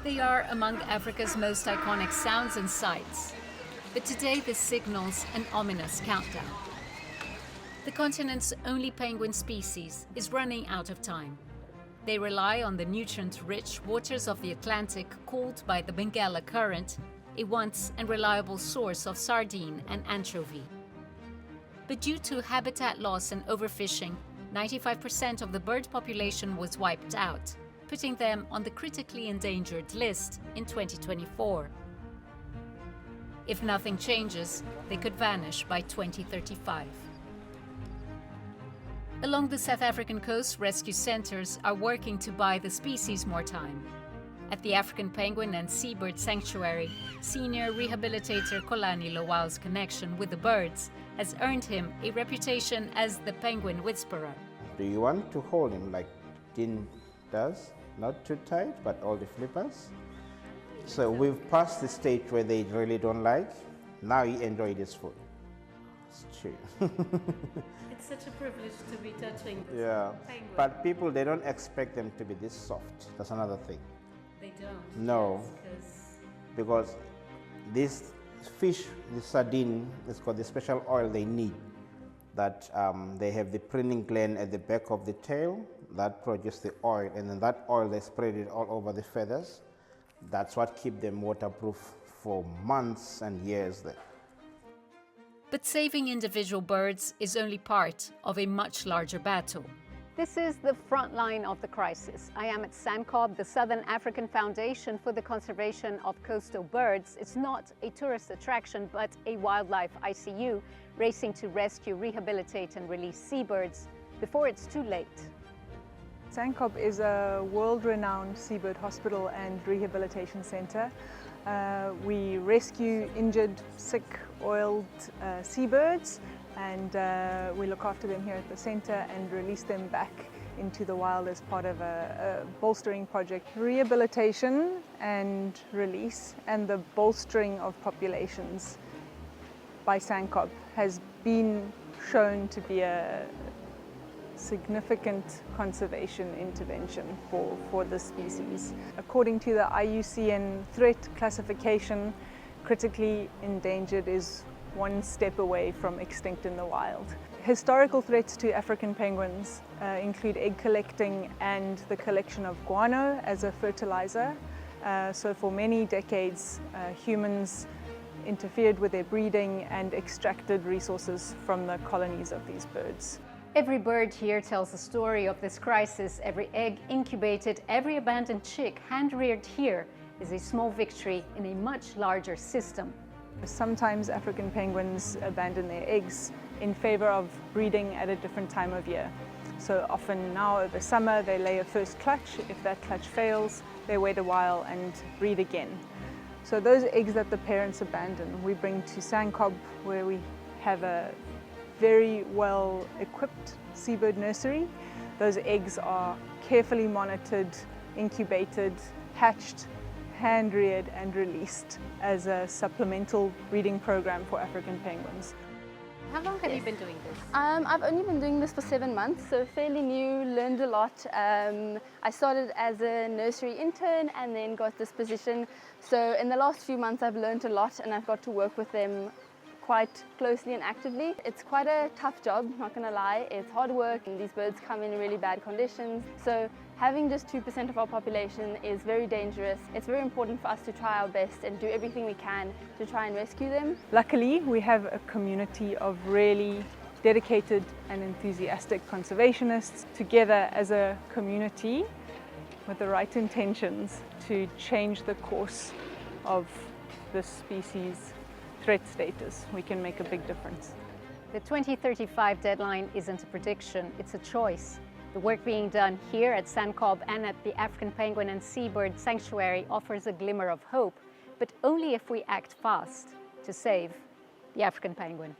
They are among Africa's most iconic sounds and sights. But today this signals an ominous countdown. The continent's only penguin species is running out of time. They rely on the nutrient-rich waters of the Atlantic, cooled by the Benguela Current, a once and reliable source of sardine and anchovy. But due to habitat loss and overfishing, 95% of the bird population was wiped out, putting them on the critically endangered list in 2024. If nothing changes, they could vanish by 2035. Along the South African coast, rescue centers are working to buy the species more time. At the African Penguin and Seabird Sanctuary, senior rehabilitator Kolani Lowell's connection with the birds has earned him a reputation as the penguin whisperer. Do you want to hold him like Dean does? Not too tight, but all the flippers. So we've passed the stage where they really don't like. Now he enjoys his food. It's true. It's such a privilege to be touching this penguin. But people, they don't expect them to be this soft. That's another thing. They don't? No. Because this fish, the sardine, it's got the special oil they need. That they have the pruning gland at the back of the tail that produces the oil, and then that oil they spread it all over the feathers. That's what keeps them waterproof for months and years there. But saving individual birds is only part of a much larger battle. This is the front line of the crisis. I am at SANCCOB, the Southern African Foundation for the Conservation of Coastal Birds. It's not a tourist attraction, but a wildlife ICU racing to rescue, rehabilitate and release seabirds before it's too late. SANCCOB is a world-renowned seabird hospital and rehabilitation center. We rescue injured, sick, oiled seabirds, and we look after them here at the center and release them back into the wild as part of a bolstering project. Rehabilitation and release and the bolstering of populations by SANCCOB has been shown to be a significant conservation intervention for the species. According to the IUCN threat classification, critically endangered is one step away from extinct in the wild. Historical threats to African penguins include egg collecting and the collection of guano as a fertilizer. So for many decades, humans interfered with their breeding and extracted resources from the colonies of these birds. Every bird here tells the story of this crisis. Every egg incubated, every abandoned chick hand-reared here is a small victory in a much larger system. Sometimes African penguins abandon their eggs in favor of breeding at a different time of year. So often now over summer they lay a first clutch. If that clutch fails, they wait a while and breed again. So those eggs that the parents abandon, we bring to SANCCOB, where we have a very well equipped seabird nursery. Those eggs are carefully monitored, incubated, hatched, hand-reared and released as a supplemental breeding program for African penguins. How long have you been doing this? I've only been doing this for 7 months, so fairly new, learned a lot. I started as a nursery intern and then got this position. So in the last few months I've learned a lot and I've got to work with them quite closely and actively. It's quite a tough job, not gonna lie. It's hard work and these birds come in really bad conditions. So having just 2% of our population is very dangerous. It's very important for us to try our best and do everything we can to try and rescue them. Luckily, we have a community of really dedicated and enthusiastic conservationists together as a community with the right intentions to change the course of this species' threat status. We can make a big difference. The 2035 deadline isn't a prediction, it's a choice. The work being done here at SANCCOB and at the African Penguin and Seabird Sanctuary offers a glimmer of hope, but only if we act fast to save the African penguin.